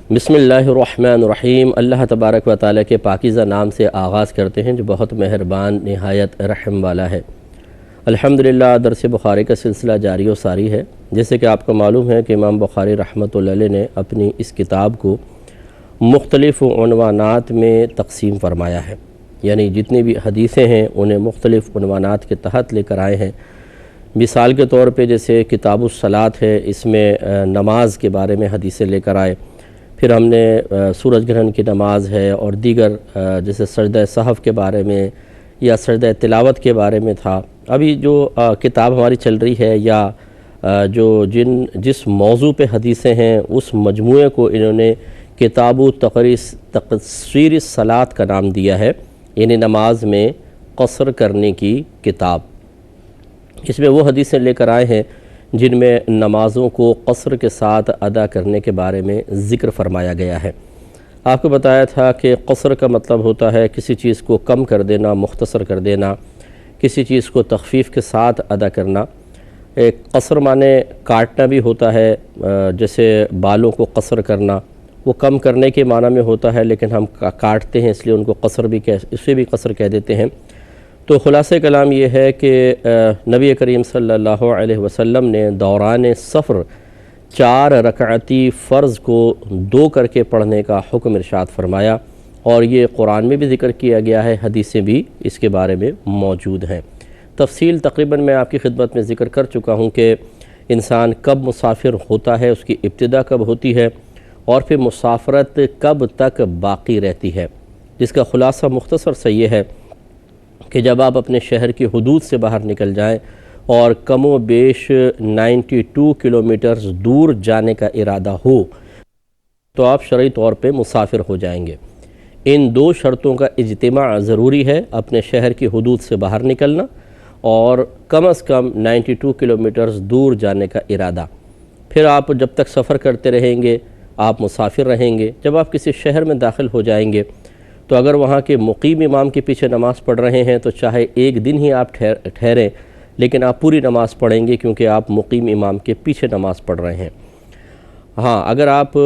بسم اللہ الرحمن الرحیم۔ اللہ تبارک و تعالیٰ کے پاکیزہ نام سے آغاز کرتے ہیں جو بہت مہربان نہایت رحم والا ہے۔ الحمدللہ درس بخاری کا سلسلہ جاری و ساری ہے۔ جیسے کہ آپ کو معلوم ہے کہ امام بخاری رحمۃ اللہ علیہ نے اپنی اس کتاب کو مختلف عنوانات میں تقسیم فرمایا ہے، یعنی جتنی بھی حدیثیں ہیں انہیں مختلف عنوانات کے تحت لے کر آئے ہیں۔ مثال کے طور پہ جیسے کتاب الصلاۃ ہے، اس میں نماز کے بارے میں حدیثیں لے کر آئے۔ پھر ہم نے سورج گرہن کی نماز ہے اور دیگر جیسے سجدہ سہو کے بارے میں یا سجدہ تلاوت کے بارے میں تھا۔ ابھی جو کتاب ہماری چل رہی ہے یا جس موضوع پہ حدیثیں ہیں اس مجموعے کو انہوں نے کتاب تقصیر الصلاۃ کا نام دیا ہے، یعنی نماز میں قصر کرنے کی کتاب۔ اس میں وہ حدیثیں لے کر آئے ہیں جن میں نمازوں کو قصر کے ساتھ ادا کرنے کے بارے میں ذکر فرمایا گیا ہے۔ آپ کو بتایا تھا کہ قصر کا مطلب ہوتا ہے کسی چیز کو کم کر دینا، مختصر کر دینا، کسی چیز کو تخفیف کے ساتھ ادا کرنا۔ ایک قصر معنی کاٹنا بھی ہوتا ہے، جیسے بالوں کو قصر کرنا، وہ کم کرنے کے معنی میں ہوتا ہے، لیکن ہم کاٹتے ہیں اس لیے ان کو قصر بھی اسے بھی قصر کہہ دیتے ہیں۔ تو خلاصہ کلام یہ ہے کہ نبی کریم صلی اللہ علیہ وسلم نے دوران سفر 4 رکعتی فرض کو 2 کر کے پڑھنے کا حکم ارشاد فرمایا، اور یہ قرآن میں بھی ذکر کیا گیا ہے، حدیثیں بھی اس کے بارے میں موجود ہیں۔ تفصیل تقریباً میں آپ کی خدمت میں ذکر کر چکا ہوں کہ انسان کب مسافر ہوتا ہے، اس کی ابتدا کب ہوتی ہے، اور پھر مسافرت کب تک باقی رہتی ہے، جس کا خلاصہ مختصر سا یہ ہے کہ جب آپ اپنے شہر کی حدود سے باہر نکل جائیں اور کم و بیش 92 کلومیٹرز دور جانے کا ارادہ ہو تو آپ شرعی طور پہ مسافر ہو جائیں گے۔ ان 2 شرطوں کا اجتماع ضروری ہے، اپنے شہر کی حدود سے باہر نکلنا اور کم از کم 92 کلومیٹرز دور جانے کا ارادہ۔ پھر آپ جب تک سفر کرتے رہیں گے آپ مسافر رہیں گے۔ جب آپ کسی شہر میں داخل ہو جائیں گے تو اگر وہاں کے مقیم امام کے پیچھے نماز پڑھ رہے ہیں تو چاہے ایک دن ہی آپ ٹھہریں، لیکن آپ پوری نماز پڑھیں گے کیونکہ آپ مقیم امام کے پیچھے نماز پڑھ رہے ہیں۔ ہاں، اگر آپ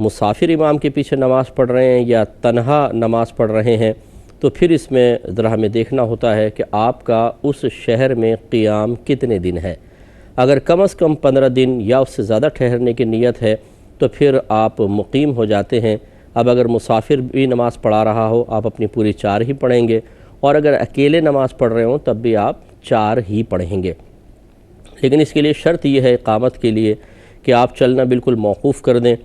مسافر امام کے پیچھے نماز پڑھ رہے ہیں یا تنہا نماز پڑھ رہے ہیں تو پھر اس میں ذرا ہمیں دیکھنا ہوتا ہے کہ آپ کا اس شہر میں قیام کتنے دن ہے۔ اگر کم از کم 15 دن یا اس سے زیادہ ٹھہرنے کی نیت ہے تو پھر آپ مقیم ہو جاتے ہیں۔ اب اگر مسافر بھی نماز پڑھا رہا ہو آپ اپنی پوری 4 ہی پڑھیں گے، اور اگر اکیلے نماز پڑھ رہے ہوں تب بھی آپ 4 ہی پڑھیں گے۔ لیکن اس کے لیے شرط یہ ہے اقامت کے لیے کہ آپ چلنا بالکل موقوف کر دیں،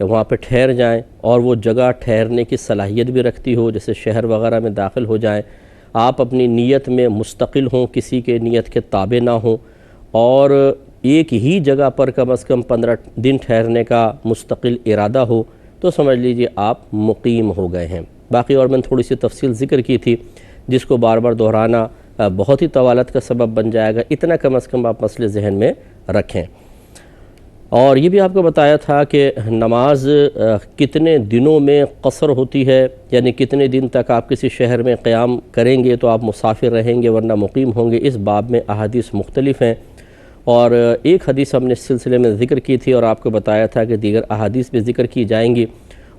وہاں پہ ٹھہر جائیں، اور وہ جگہ ٹھہرنے کی صلاحیت بھی رکھتی ہو، جیسے شہر وغیرہ میں داخل ہو جائیں، آپ اپنی نیت میں مستقل ہوں، کسی کے نیت کے تابع نہ ہوں، اور ایک ہی جگہ پر کم از کم 15 دن ٹھہرنے کا مستقل ارادہ ہو تو سمجھ لیجئے آپ مقیم ہو گئے ہیں۔ باقی اور میں نے تھوڑی سی تفصیل ذکر کی تھی جس کو بار بار دہرانا بہت ہی طوالت کا سبب بن جائے گا، اتنا کم از کم آپ مسئلے ذہن میں رکھیں۔ اور یہ بھی آپ کو بتایا تھا کہ نماز کتنے دنوں میں قصر ہوتی ہے، یعنی کتنے دن تک آپ کسی شہر میں قیام کریں گے تو آپ مسافر رہیں گے ورنہ مقیم ہوں گے۔ اس باب میں احادیث مختلف ہیں، اور ایک حدیث ہم نے اس سلسلے میں ذکر کی تھی اور آپ کو بتایا تھا کہ دیگر احادیث بھی ذکر کی جائیں گی،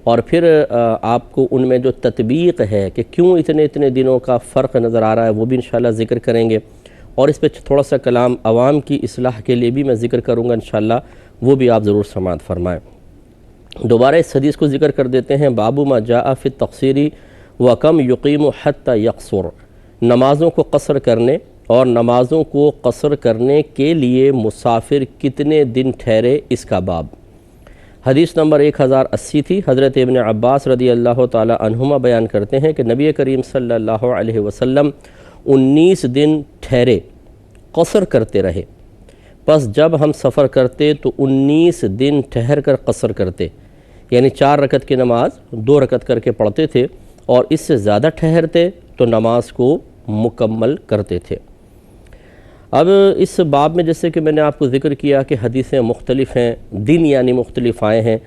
اور پھر آپ کو ان میں جو تطبیق ہے کہ کیوں اتنے دنوں کا فرق نظر آ رہا ہے وہ بھی انشاءاللہ ذکر کریں گے، اور اس پہ تھوڑا سا کلام عوام کی اصلاح کے لیے بھی میں ذکر کروں گا انشاءاللہ، وہ بھی آپ ضرور سماعت فرمائیں۔ دوبارہ اس حدیث کو ذکر کر دیتے ہیں۔ باب ما جاء فی التقصیر وکم یقیم حتی یقصر، نمازوں کو قصر کرنے اور نمازوں کو قصر کرنے کے لیے مسافر کتنے دن ٹھہرے، اس کا باب۔ حدیث نمبر 1080 تھی۔ حضرت ابن عباس رضی اللہ تعالی عنہما بیان کرتے ہیں کہ نبی کریم صلی اللہ علیہ وسلم 19 دن ٹھہرے، قصر کرتے رہے۔ پس جب ہم سفر کرتے تو 19 دن ٹھہر کر قصر کرتے، یعنی 4 رکعت کی نماز 2 رکعت کر کے پڑھتے تھے، اور اس سے زیادہ ٹھہرتے تو نماز کو مکمل کرتے تھے۔ اب اس باب میں جیسے کہ میں نے آپ کو ذکر کیا کہ حدیثیں مختلف ہیں، دن یعنی مختلف آئے ہیں،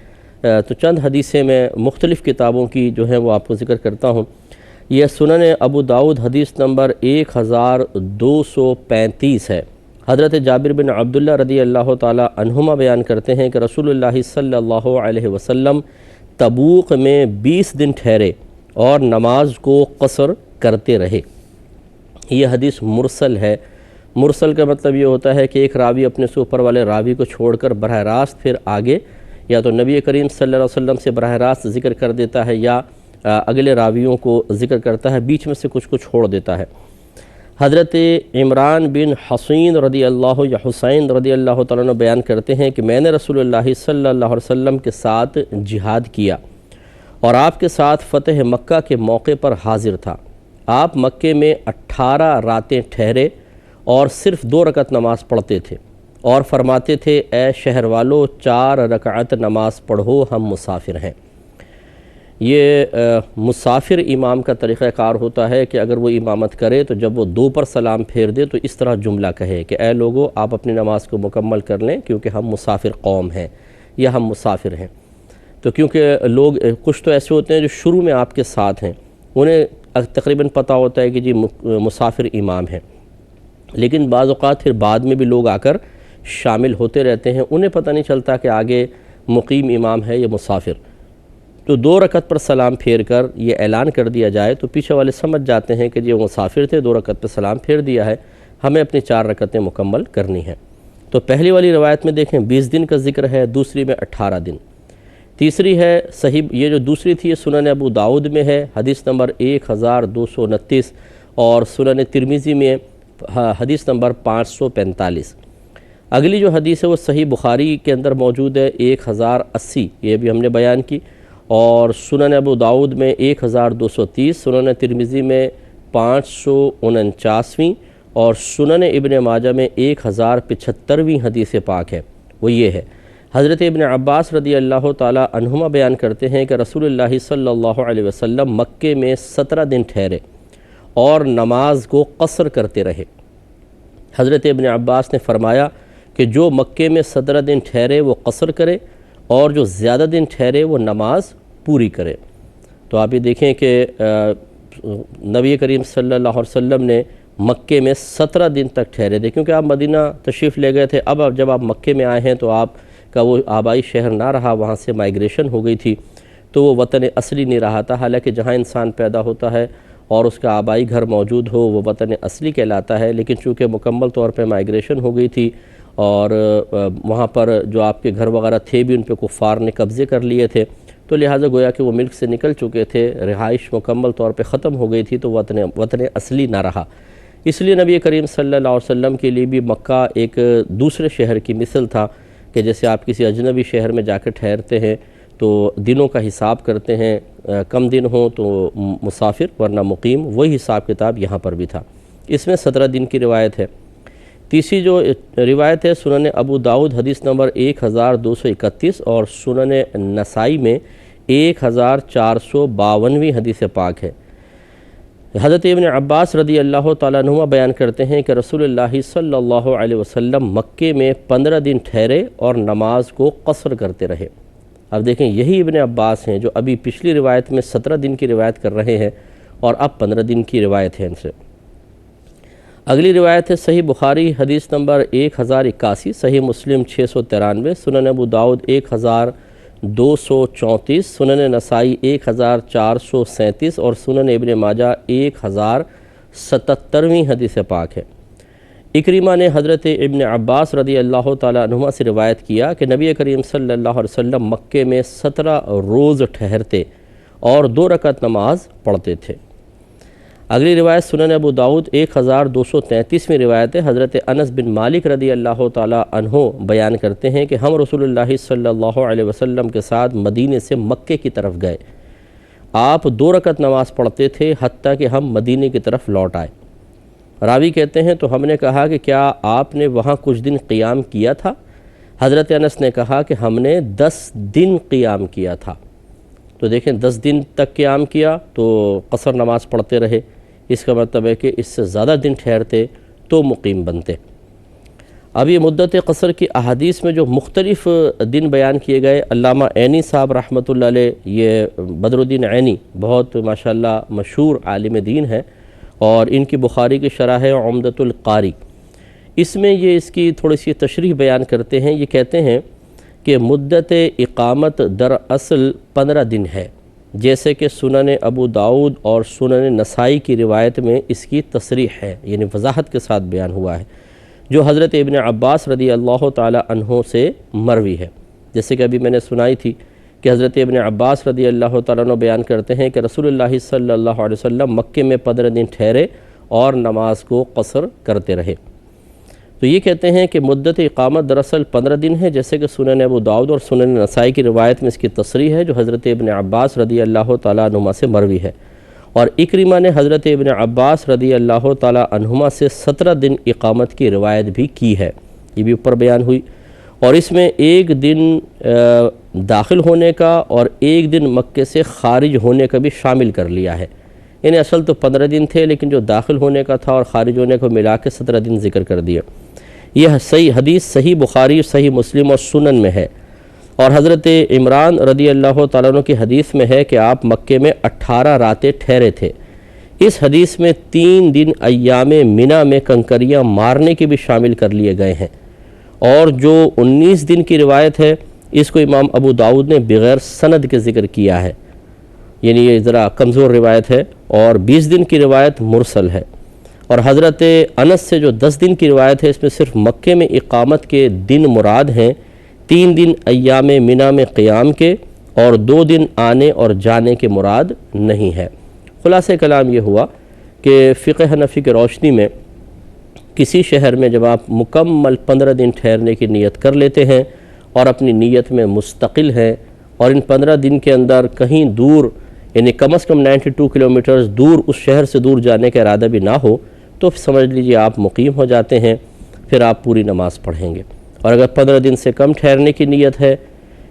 تو چند حدیثیں میں مختلف کتابوں کی جو ہیں وہ آپ کو ذکر کرتا ہوں۔ یہ سنن ابو داؤد حدیث نمبر 1235 ہے۔ حضرت جابر بن عبداللہ رضی اللہ تعالی عنہما بیان کرتے ہیں کہ رسول اللہ صلی اللہ علیہ وسلم تبوک میں 20 دن ٹھہرے اور نماز کو قصر کرتے رہے۔ یہ حدیث مرسل ہے۔ مرسل کا مطلب یہ ہوتا ہے کہ ایک راوی اپنے سے اوپر والے راوی کو چھوڑ کر براہ راست پھر آگے یا تو نبی کریم صلی اللہ علیہ وسلم سے براہ راست ذکر کر دیتا ہے یا اگلے راویوں کو ذکر کرتا ہے، بیچ میں سے کچھ کو چھوڑ دیتا ہے۔ حضرت عمران بن حسین رضی اللہ یا حسین رضی اللہ تعالیٰ عنہ بیان کرتے ہیں کہ میں نے رسول اللہ صلی اللہ علیہ وسلم کے ساتھ جہاد کیا اور آپ کے ساتھ فتح مکہ کے موقع پر حاضر تھا۔ آپ مکے میں 18 راتیں ٹھہرے اور صرف 2 رکعت نماز پڑھتے تھے اور فرماتے تھے اے شہر والو 4 رکعت نماز پڑھو، ہم مسافر ہیں۔ یہ مسافر امام کا طریقہ کار ہوتا ہے کہ اگر وہ امامت کرے تو جب وہ 2 پر سلام پھیر دے تو اس طرح جملہ کہے کہ اے لوگو آپ اپنی نماز کو مکمل کر لیں کیونکہ ہم مسافر قوم ہیں یا ہم مسافر ہیں۔ تو کیونکہ لوگ کچھ تو ایسے ہوتے ہیں جو شروع میں آپ کے ساتھ ہیں، انہیں تقریباً پتہ ہوتا ہے کہ جی مسافر امام ہیں، لیکن بعض اوقات پھر بعد میں بھی لوگ آ کر شامل ہوتے رہتے ہیں، انہیں پتہ نہیں چلتا کہ آگے مقیم امام ہے یا مسافر۔ تو 2 رکعت پر سلام پھیر کر یہ اعلان کر دیا جائے تو پیچھے والے سمجھ جاتے ہیں کہ یہ مسافر تھے، 2 رکعت پر سلام پھیر دیا ہے، ہمیں اپنی 4 رکعتیں مکمل کرنی ہیں۔ تو پہلی والی روایت میں دیکھیں 20 دن کا ذکر ہے، دوسری میں 18 دن۔ تیسری ہے صحیح، یہ جو دوسری تھی یہ سنن ابو داؤد میں ہے، حدیث نمبر 1229 اور سنن ترمذی میں حدیث نمبر 545۔ اگلی جو حدیث ہے وہ صحیح بخاری کے اندر موجود ہے 1080، یہ بھی ہم نے بیان کی، اور سنن ابو داؤد میں 1230، سنن ترمذی میں 549 اور سنن ابن ماجہ میں 1075 حدیث پاک ہے، وہ یہ ہے۔ حضرت ابن عباس رضی اللہ تعالی عنہما بیان کرتے ہیں کہ رسول اللہ صلی اللہ علیہ وسلم مکے میں 17 دن ٹھہرے اور نماز کو قصر کرتے رہے۔ حضرت ابن عباس نے فرمایا کہ جو مکے میں 17 دن ٹھہرے وہ قصر کرے اور جو زیادہ دن ٹھہرے وہ نماز پوری کرے۔ تو آپ یہ دیکھیں کہ نبی کریم صلی اللہ علیہ وسلم نے مکے میں 17 دن تک ٹھہرے تھے، کیونکہ آپ مدینہ تشریف لے گئے تھے، اب جب آپ مکے میں آئے ہیں تو آپ کا وہ آبائی شہر نہ رہا، وہاں سے مائیگریشن ہو گئی تھی، تو وہ وطن اصلی نہیں رہا تھا۔ حالانکہ جہاں انسان پیدا ہوتا ہے اور اس کا آبائی گھر موجود ہو وہ وطن اصلی کہلاتا ہے، لیکن چونکہ مکمل طور پہ مائیگریشن ہو گئی تھی اور وہاں پر جو آپ کے گھر وغیرہ تھے بھی ان پہ کفار نے قبضے کر لیے تھے، تو لہٰذا گویا کہ وہ ملک سے نکل چکے تھے، رہائش مکمل طور پہ ختم ہو گئی تھی، تو وطن اصلی نہ رہا۔ اس لیے نبی کریم صلی اللہ علیہ وسلم کے لیے بھی مکہ ایک دوسرے شہر کی مثل تھا کہ جیسے آپ کسی اجنبی شہر میں جا کے ٹھہرتے ہیں تو دنوں کا حساب کرتے ہیں، کم دن ہوں تو مسافر ورنہ مقیم، وہی حساب کتاب یہاں پر بھی تھا۔ اس میں 17 دن کی روایت ہے۔ تیسری جو روایت ہے سنن ابو داؤد حدیث نمبر 1231 اور سنن نسائی میں 1452 حدیث پاک ہے۔ حضرت ابن عباس رضی اللہ تعالیٰ عنہ بیان کرتے ہیں کہ رسول اللہ صلی اللہ علیہ وسلم مکے میں 15 دن ٹھہرے اور نماز کو قصر کرتے رہے۔ اب دیکھیں یہی ابن عباس ہیں جو ابھی پچھلی روایت میں 17 دن کی روایت کر رہے ہیں اور اب 15 دن کی روایت ہے ان سے۔ اگلی روایت ہے صحیح بخاری حدیث نمبر 1081، صحیح مسلم 693، سنن ابو داؤد 1234، سنن نسائی 1437 اور سنن ابن ماجہ 1077 حدیث پاک ہے۔ اکرمہ نے حضرت ابن عباس رضی اللہ تعالی عنہما سے روایت کیا کہ نبی کریم صلی اللہ علیہ وسلم مکے میں 17 روز ٹھہرتے اور 2 رکعت نماز پڑھتے تھے۔ اگلی روایت سنن ابو داؤد 1233 روایت ہے۔ حضرت انس بن مالک رضی اللہ تعالی عنہ بیان کرتے ہیں کہ ہم رسول اللہ صلی اللہ علیہ وسلم کے ساتھ مدینے سے مکے کی طرف گئے، آپ 2 رکعت نماز پڑھتے تھے حتیٰ کہ ہم مدینے کی طرف لوٹ آئے۔ راوی کہتے ہیں تو ہم نے کہا کہ کیا آپ نے وہاں کچھ دن قیام کیا تھا؟ حضرت انس نے کہا کہ ہم نے 10 دن قیام کیا تھا۔ تو دیکھیں 10 دن تک قیام کیا تو قصر نماز پڑھتے رہے، اس کا مطلب ہے کہ اس سے زیادہ دن ٹھہرتے تو مقیم بنتے۔ اب یہ مدت قصر کی احادیث میں جو مختلف دن بیان کیے گئے، علامہ عینی صاحب رحمۃ اللہ علیہ، یہ بدر الدین عینی بہت ماشاءاللہ مشہور عالم دین ہے اور ان کی بخاری کی شرح ہے عمدۃ القاری۔ اس میں یہ اس کی تھوڑی سی تشریح بیان کرتے ہیں. یہ کہتے ہیں کہ مدت اقامت دراصل 15 دن ہے، جیسے کہ سنن ابو داؤد اور سنن نسائی کی روایت میں اس کی تصریح ہے، یعنی وضاحت کے ساتھ بیان ہوا ہے، جو حضرت ابن عباس رضی اللہ تعالی عنہ سے مروی ہے. جیسے کہ ابھی میں نے سنائی تھی کہ حضرت ابن عباس رضی اللہ تعالیٰ عنہ بیان کرتے ہیں کہ رسول اللہ صلی اللہ علیہ وسلم مکے میں 15 دن ٹھہرے اور نماز کو قصر کرتے رہے. تو یہ کہتے ہیں کہ مدت اقامت دراصل 15 دن ہے، جیسے کہ سنن ابو داؤد اور سنن نسائی کی روایت میں اس کی تصریح ہے، جو حضرت ابن عباس رضی اللہ تعالیٰ عنہما سے مروی ہے. اور اکرمہ نے حضرت ابن عباس رضی اللہ تعالیٰ عنہما سے 17 دن اقامت کی روایت بھی کی ہے، یہ بھی اوپر بیان ہوئی. اور اس میں ایک دن داخل ہونے کا اور ایک دن مکے سے خارج ہونے کا بھی شامل کر لیا ہے. یعنی اصل تو 15 دن تھے، لیکن جو داخل ہونے کا تھا اور خارج ہونے کو ملا کے 17 دن ذکر کر دیا. یہ صحیح حدیث صحیح بخاری، صحیح مسلم اور سنن میں ہے. اور حضرت عمران رضی اللہ تعالیٰ عنہ کی حدیث میں ہے کہ آپ مکے میں 18 راتیں ٹھہرے تھے. اس حدیث میں 3 دن ایام منی میں کنکریاں مارنے کے بھی شامل کر لیے گئے ہیں. اور جو 19 دن کی روایت ہے، اس کو امام ابو داؤد نے بغیر سند کے ذکر کیا ہے، یعنی یہ ذرا کمزور روایت ہے. اور 20 دن کی روایت مرسل ہے. اور حضرت انس سے جو 10 دن کی روایت ہے، اس میں صرف مکے میں اقامت کے دن مراد ہیں، 3 دن ایام منی میں قیام کے اور 2 دن آنے اور جانے کے مراد نہیں ہے. خلاصہ کلام یہ ہوا کہ فقہ حنفی کی روشنی میں کسی شہر میں جب آپ مکمل 15 دن ٹھہرنے کی نیت کر لیتے ہیں اور اپنی نیت میں مستقل ہیں، اور ان 15 دن کے اندر کہیں دور، یعنی کم از کم 92 کلومیٹرز دور اس شہر سے دور جانے کا ارادہ بھی نہ ہو، تو سمجھ لیجئے آپ مقیم ہو جاتے ہیں. پھر آپ پوری نماز پڑھیں گے. اور اگر 15 دن سے کم ٹھہرنے کی نیت ہے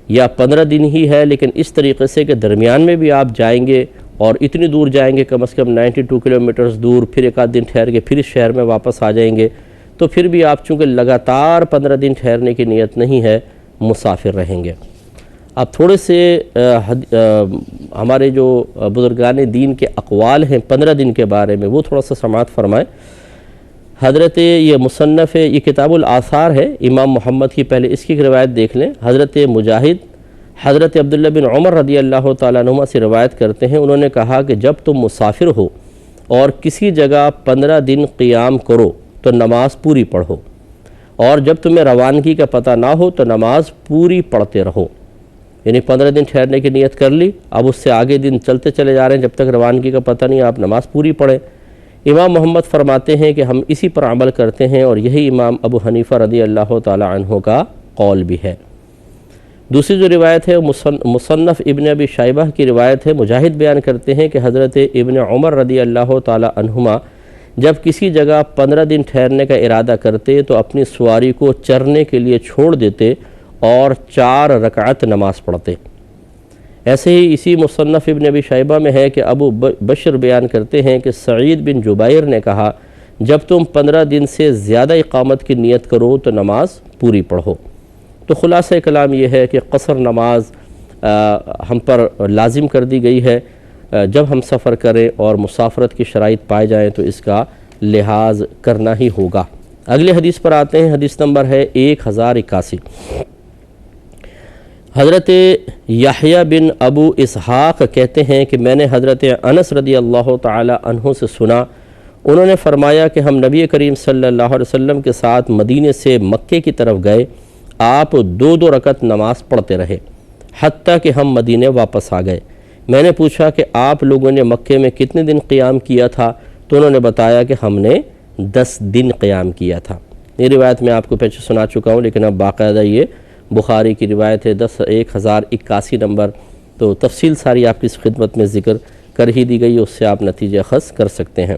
یا 15 دن ہی ہے، لیکن اس طریقے سے کہ درمیان میں بھی آپ جائیں گے اور اتنی دور جائیں گے کم از کم 92 کلومیٹرز دور، پھر ایک آدھ دن ٹھہر کے پھر اس شہر میں واپس آ جائیں گے، تو پھر بھی آپ چونکہ لگاتار 15 دن ٹھہرنے کی نیت نہیں ہے، مسافر رہیں گے. اب تھوڑے سے ہمارے جو بزرگان دین کے اقوال ہیں 15 دن کے بارے میں، وہ تھوڑا سا سماعت فرمائیں. حضرت یہ مصنف یہ کتاب الآثار ہے امام محمد کی، پہلے اس کی روایت دیکھ لیں. حضرت مجاہد حضرت عبداللہ بن عمر رضی اللہ تعالیٰ عنہما سے روایت کرتے ہیں، انہوں نے کہا کہ جب تم مسافر ہو اور کسی جگہ 15 دن قیام کرو تو نماز پوری پڑھو، اور جب تمہیں روانگی کا پتہ نہ ہو تو نماز پوری پڑھتے رہو. یعنی 15 دن ٹھہرنے کی نیت کر لی، اب اس سے آگے دن چلتے چلے جا رہے ہیں، جب تک روانگی کا پتہ نہیں آپ نماز پوری پڑھیں. امام محمد فرماتے ہیں کہ ہم اسی پر عمل کرتے ہیں، اور یہی امام ابو حنیفہ رضی اللہ تعالی عنہ کا قول بھی ہے. دوسری جو روایت ہے مصنف ابن ابی شیبہ کی روایت ہے. مجاہد بیان کرتے ہیں کہ حضرت ابن عمر رضی اللہ تعالی عنہما جب کسی جگہ 15 دن ٹھہرنے کا ارادہ کرتے تو اپنی سواری کو چرنے کے لیے چھوڑ دیتے اور 4 رکعت نماز پڑھتے. ایسے ہی اسی مصنف ابن ابی شیبہ میں ہے کہ ابو بشر بیان کرتے ہیں کہ سعید بن جبیر نے کہا جب تم 15 دن سے زیادہ اقامت کی نیت کرو تو نماز پوری پڑھو. تو خلاصہ کلام یہ ہے کہ قصر نماز ہم پر لازم کر دی گئی ہے جب ہم سفر کریں اور مسافرت کی شرائط پائے جائیں تو اس کا لحاظ کرنا ہی ہوگا. اگلے حدیث پر آتے ہیں. حدیث نمبر ہے 1081. حضرت یحییٰ بن ابو اسحاق کہتے ہیں کہ میں نے حضرت انس رضی اللہ تعالی عنہ سے سنا، انہوں نے فرمایا کہ ہم نبی کریم صلی اللہ علیہ وسلم کے ساتھ مدینے سے مکے کی طرف گئے. آپ 2 رکعت نماز پڑھتے رہے حتیٰ کہ ہم مدینے واپس آ گئے. میں نے پوچھا کہ آپ لوگوں نے مکے میں کتنے دن قیام کیا تھا؟ تو انہوں نے بتایا کہ ہم نے 10 دن قیام کیا تھا. یہ روایت میں آپ کو پہلے سنا چکا ہوں، لیکن اب باقاعدہ یہ بخاری کی روایت ہے 1081 نمبر، تو تفصیل ساری آپ کی خدمت میں ذکر کر ہی دی گئی، اس سے آپ نتیجہ خاص کر سکتے ہیں.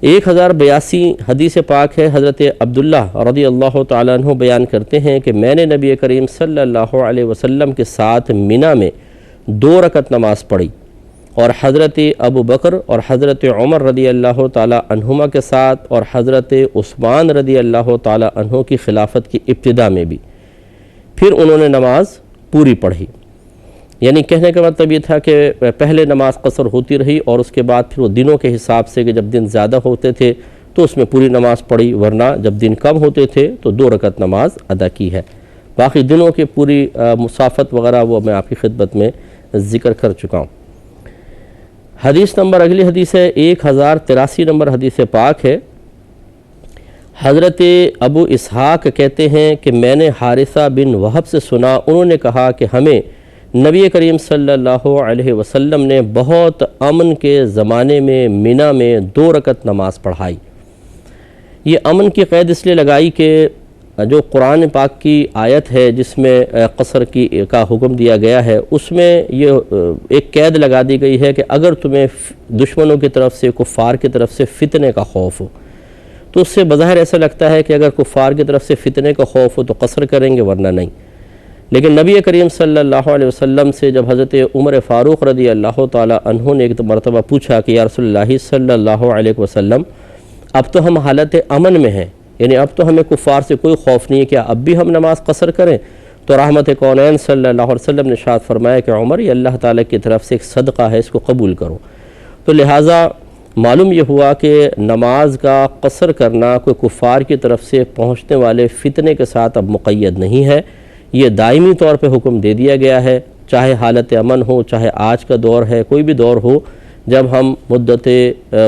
1082 حدیث پاک ہے. حضرت عبداللہ رضی اللہ تعالیٰ عنہ بیان کرتے ہیں کہ میں نے نبی کریم صلی اللہ علیہ وسلم کے ساتھ منی میں 2 رکعت نماز پڑھی، اور حضرت ابو بکر اور حضرت عمر رضی اللہ تعالیٰ عنہما کے ساتھ اور حضرت عثمان رضی اللہ تعالیٰ عنہ کی خلافت کی ابتدا میں بھی. پھر انہوں نے نماز پوری پڑھی. یعنی کہنے کا مطلب یہ تھا کہ پہلے نماز قصر ہوتی رہی، اور اس کے بعد پھر وہ دنوں کے حساب سے کہ جب دن زیادہ ہوتے تھے تو اس میں پوری نماز پڑھی، ورنہ جب دن کم ہوتے تھے تو 2 رکعت نماز ادا کی ہے۔ باقی دنوں کی پوری مسافت وغیرہ وہ میں آپ کی خدمت میں ذکر کر چکا ہوں۔ حدیث نمبر، اگلی حدیث ہے 1083 نمبر حدیث پاک ہے۔ حضرت ابو اسحاق کہتے ہیں کہ میں نے حارثہ بن وہب سے سنا، انہوں نے کہا کہ ہمیں نبی کریم صلی اللہ علیہ وسلم نے بہت امن کے زمانے میں منی میں 2 رکعت نماز پڑھائی۔ یہ امن کی قید اس لیے لگائی کہ جو قرآن پاک کی آیت ہے جس میں قصر کا حکم دیا گیا ہے، اس میں یہ ایک قید لگا دی گئی ہے کہ اگر تمہیں دشمنوں کی طرف سے، کفار کی طرف سے فتنے کا خوف ہو، تو اس سے بظاہر ایسا لگتا ہے کہ اگر کفار کی طرف سے فتنے کا خوف ہو تو قصر کریں گے، ورنہ نہیں۔ لیکن نبی کریم صلی اللہ علیہ وسلم سے جب حضرت عمر فاروق رضی اللہ تعالی عنہ نے ایک مرتبہ پوچھا کہ یا رسول اللہ صلی اللہ علیہ وسلم، اب تو ہم حالت امن میں ہیں، یعنی اب تو ہمیں کفار سے کوئی خوف نہیں ہے، کیا اب بھی ہم نماز قصر کریں؟ تو رحمت کونین صلی اللہ علیہ وسلم نے ارشاد فرمایا کہ عمر، یہ اللہ تعالیٰ کی طرف سے ایک صدقہ ہے، اس کو قبول کرو۔ تو لہٰذا معلوم یہ ہوا کہ نماز کا قصر کرنا کوئی کفار کی طرف سے پہنچنے والے فتنے کے ساتھ اب مقید نہیں ہے، یہ دائمی طور پہ حکم دے دیا گیا ہے، چاہے حالت امن ہو، چاہے آج کا دور ہے، کوئی بھی دور ہو، جب ہم مدت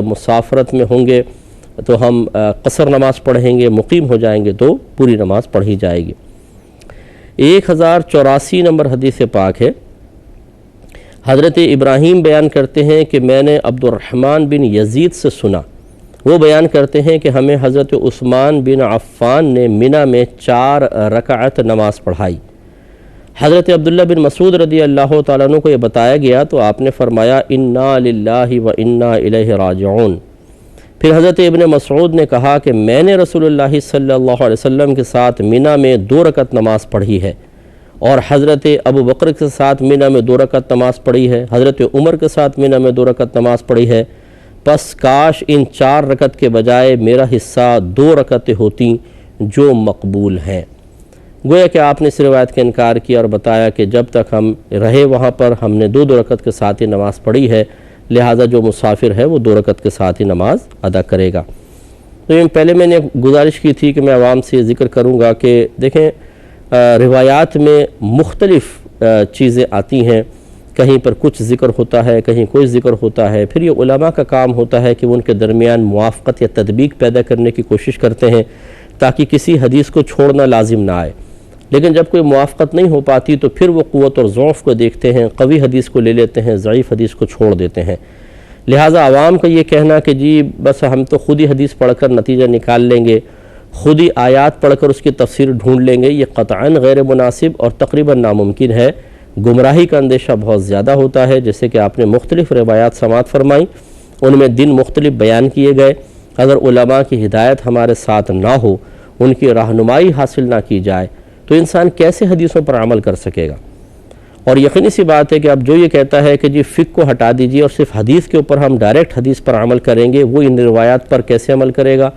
مسافرت میں ہوں گے تو ہم قصر نماز پڑھیں گے، مقیم ہو جائیں گے تو پوری نماز پڑھی جائے گی۔ 1084 نمبر حدیث پاک ہے۔ حضرت ابراہیم بیان کرتے ہیں کہ میں نے عبد الرحمن بن یزید سے سنا، وہ بیان کرتے ہیں کہ ہمیں حضرت عثمان بن عفان نے منی میں 4 رکعت نماز پڑھائی۔ حضرت عبداللہ بن مسعود رضی اللہ تعالیٰ عنہ کو یہ بتایا گیا تو آپ نے فرمایا انا للہ و انا الیہ راجعون۔ پھر حضرت ابن مسعود نے کہا کہ میں نے رسول اللہ صلی اللہ علیہ وسلم کے ساتھ منی میں 2 رکعت نماز پڑھی ہے، اور حضرت ابو بکر کے ساتھ منی میں 2 رکعت نماز پڑھی ہے، حضرت عمر کے ساتھ منی میں 2 رکعت نماز پڑھی ہے، پس کاش ان 4 رکعت کے بجائے میرا حصہ 2 رکعتیں ہوتیں جو مقبول ہیں۔ گویا کہ آپ نے اس روایت کا انکار کیا اور بتایا کہ جب تک ہم رہے وہاں پر ہم نے 2 رکعت کے ساتھ ہی نماز پڑھی ہے، لہٰذا جو مسافر ہے وہ 2 رکعت کے ساتھ ہی نماز ادا کرے گا۔ تو پہلے میں نے گزارش کی تھی کہ میں عوام سے ذکر کروں گا کہ دیکھیں روایات میں مختلف چیزیں آتی ہیں، کہیں پر کچھ ذکر ہوتا ہے، کہیں کوئی ذکر ہوتا ہے، پھر یہ علماء کا کام ہوتا ہے کہ وہ ان کے درمیان موافقت یا تطبیق پیدا کرنے کی کوشش کرتے ہیں تاکہ کسی حدیث کو چھوڑنا لازم نہ آئے۔ لیکن جب کوئی موافقت نہیں ہو پاتی تو پھر وہ قوت اور ضعف کو دیکھتے ہیں، قوی حدیث کو لے لیتے ہیں، ضعیف حدیث کو چھوڑ دیتے ہیں۔ لہٰذا عوام کا یہ کہنا کہ جی بس ہم تو خود ہی حدیث پڑھ کر نتیجہ نکال لیں گے، خود ہی آیات پڑھ کر اس کی تفسیر ڈھونڈ لیں گے، یہ قطعاً غیر مناسب اور تقریباً ناممکن ہے۔ گمراہی کا اندیشہ بہت زیادہ ہوتا ہے، جیسے کہ آپ نے مختلف روایات سماعت فرمائیں، ان میں دن مختلف بیان کیے گئے۔ اگر علماء کی ہدایت ہمارے ساتھ نہ ہو، ان کی رہنمائی حاصل نہ کی جائے تو انسان کیسے حدیثوں پر عمل کر سکے گا؟ اور یقینی سی بات ہے کہ اب جو یہ کہتا ہے کہ جی فقہ کو ہٹا دیجیے اور صرف حدیث کے اوپر ہم ڈائریکٹ حدیث پر عمل کریں گے، وہ ان روایات پر کیسے عمل کرے گا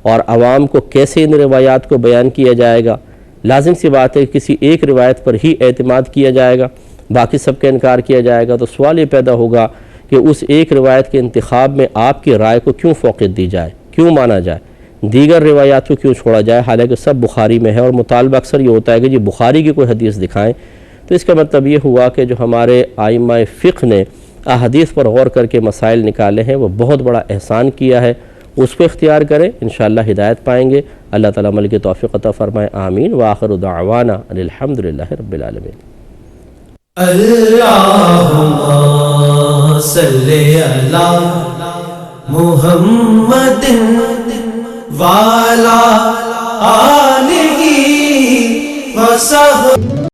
اور عوام کو کیسے ان روایات کو بیان کیا جائے گا؟ لازم سی بات ہے کہ کسی ایک روایت پر ہی اعتماد کیا جائے گا، باقی سب کا انکار کیا جائے گا، تو سوال یہ پیدا ہوگا کہ اس ایک روایت کے انتخاب میں آپ کی رائے کو کیوں فوقیت دی جائے، کیوں مانا جائے، دیگر روایات کو کیوں چھوڑا جائے، حالانکہ سب بخاری میں ہے۔ اور مطالبہ اکثر یہ ہوتا ہے کہ جی بخاری کی کوئی حدیث دکھائیں، تو اس کا مطلب یہ ہوا کہ جو ہمارے ائمہ فقہ نے احادیث پر غور کر کے مسائل نکالے ہیں وہ بہت بڑا احسان کیا ہے، اس کو اختیار کریں، انشاءاللہ ہدایت پائیں گے۔ اللہ تعالیٰ عمل کی توفیق عطا فرمائے، آمین۔ وآخر دعوانا الحمدللہ رب العالمین۔ اللہم صلی علی محمد وعلی آلہ وصحبہ